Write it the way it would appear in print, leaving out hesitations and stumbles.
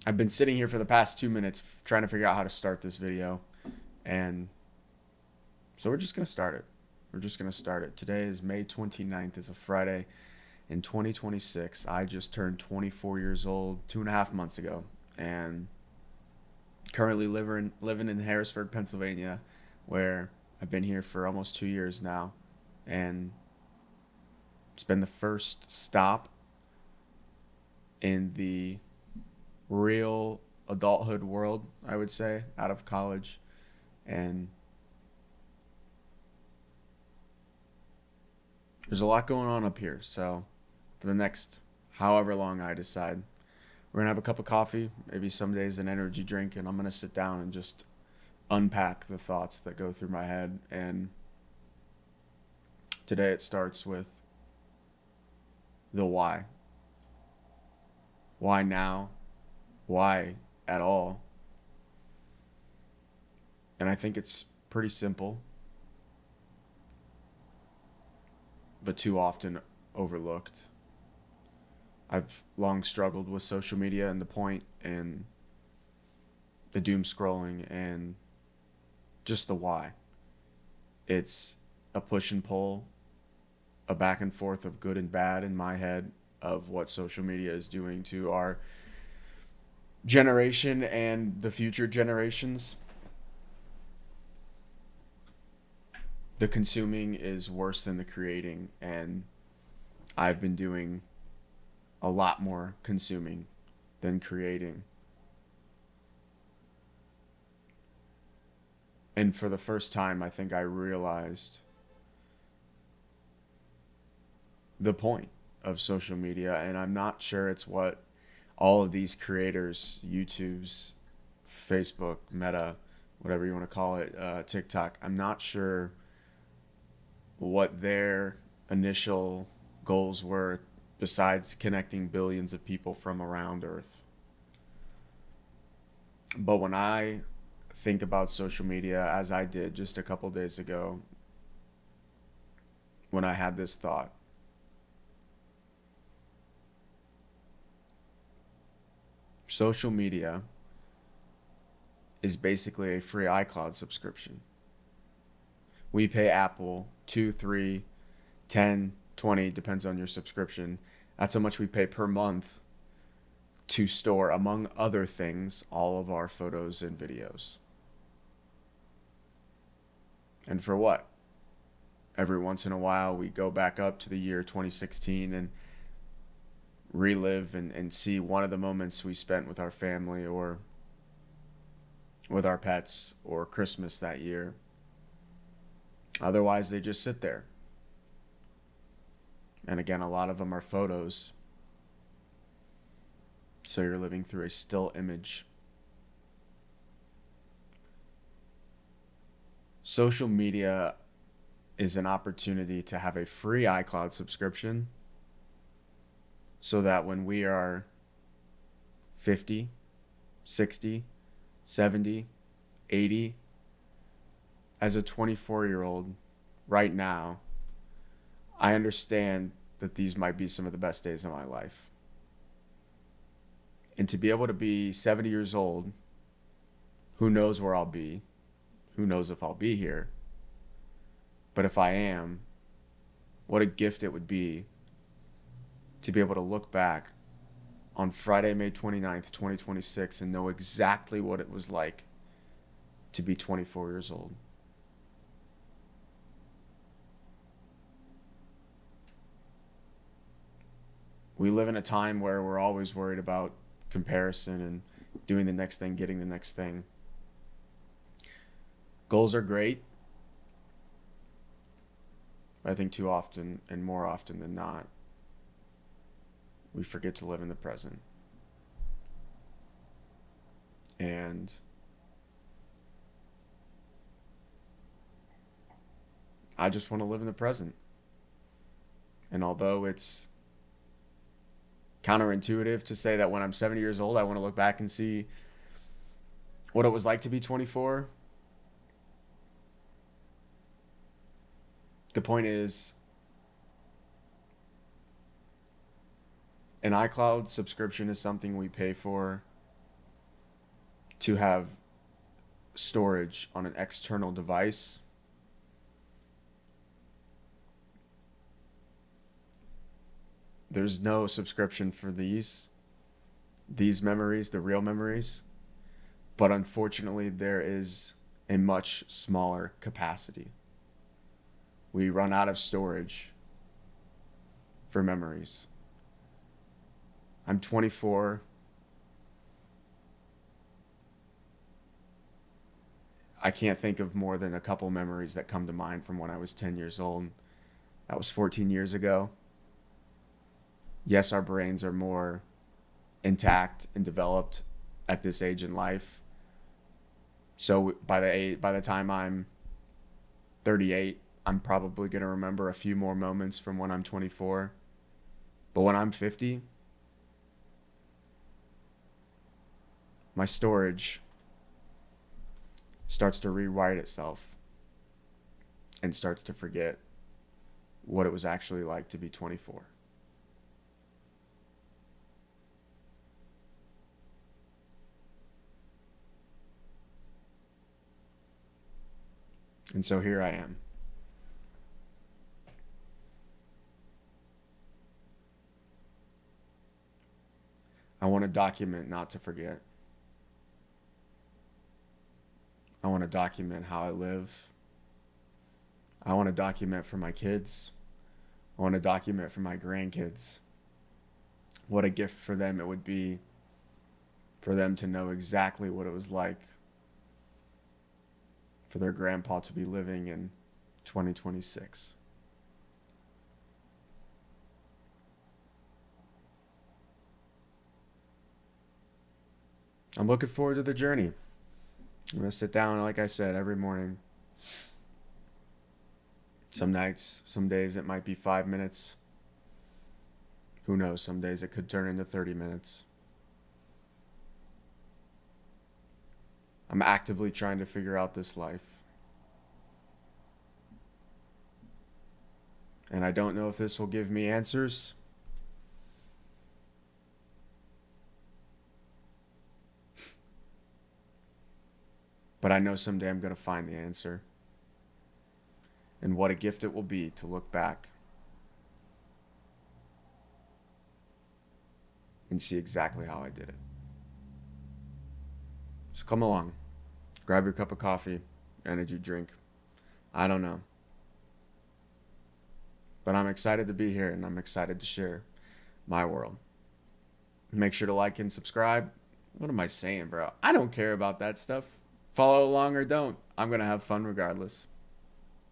I've been sitting here for the past 2 minutes trying to figure out how to start this video. And so we're just going to start it. We're just going to start it. Today is May 29th. It's a Friday in 2026. I just turned 24 years old 2.5 months ago. And currently living in Harrisburg, Pennsylvania, where I've been here for almost 2 years now. And it's been the first stop in the real adulthood world, I would say, out of college. And there's a lot going on up here. So for the next however long I decide, we're going to have a cup of coffee, maybe some days an energy drink, and I'm going to sit down and just unpack the thoughts that go through my head. And today it starts with the why. Why now? Why at all? And I think it's pretty simple, but too often overlooked. I've long struggled with social media and the point and the doom scrolling and just the why. It's a push and pull, a back and forth of good and bad in my head of what social media is doing to our generation and the future generations. The consuming is worse than the creating, and I've been doing a lot more consuming than creating. And for the first time, I think I realized the point of social media, and I'm not sure it's what all of these creators, YouTube's, Facebook, Meta, whatever you want to call it, TikTok, I'm not sure what their initial goals were besides connecting billions of people from around Earth. But when I think about social media, as I did just a couple days ago, when I had this thought, social media is basically a free iCloud subscription. We pay Apple 2, 3, 10, 20, depends on your subscription. That's how much we pay per month to store, among other things, all of our photos and videos. And for what? Every once in a while, we go back up to the year 2016 and relive and see one of the moments we spent with our family or with our pets or Christmas that year. Otherwise, they just sit there. And again, a lot of them are photos. So you're living through a still image. Social media is an opportunity to have a free iCloud subscription so that when we are 50, 60, 70, 80, as a 24-year-old right now, I understand that these might be some of the best days of my life. And to be able to be 70 years old, who knows where I'll be? Who knows if I'll be here? But if I am, what a gift it would be to be able to look back on Friday, May 29th, 2026 and know exactly what it was like to be 24 years old. We live in a time where we're always worried about comparison and doing the next thing, getting the next thing. Goals are great, but I think too often and more often than not, we forget to live in the present. And I just want to live in the present. And although it's counterintuitive to say that when I'm 70 years old, I want to look back and see what it was like to be 24, the point is, an iCloud subscription is something we pay for to have storage on an external device, there's no subscription for these memories, the real memories, but unfortunately there is a much smaller capacity. We run out of storage for memories. I'm 24. I can't think of more than a couple memories that come to mind from when I was 10 years old. That was 14 years ago. Yes, our brains are more intact and developed at this age in life. So by the time I'm 38, I'm probably going to remember a few more moments from when I'm 24. But when I'm 50, my storage starts to rewrite itself and starts to forget what it was actually like to be 24. And so here I am. I want to document, not to forget. I want to document how I live. I want to document for my kids. I want to document for my grandkids. What a gift for them it would be for them to know exactly what it was like for their grandpa to be living in 2026. I'm looking forward to the journey. I'm going to sit down, like I said, every morning. Some nights, some days it might be 5 minutes. Who knows? Some days it could turn into 30 minutes. I'm actively trying to figure out this life. And I don't know if this will give me answers. But I know someday I'm going to find the answer. And what a gift it will be to look back and see exactly how I did it. So come along. Grab your cup of coffee, energy drink. I don't know. But I'm excited to be here and I'm excited to share my world. Make sure to like and subscribe. What am I saying, bro? I don't care about that stuff. Follow along or don't. I'm going to have fun regardless.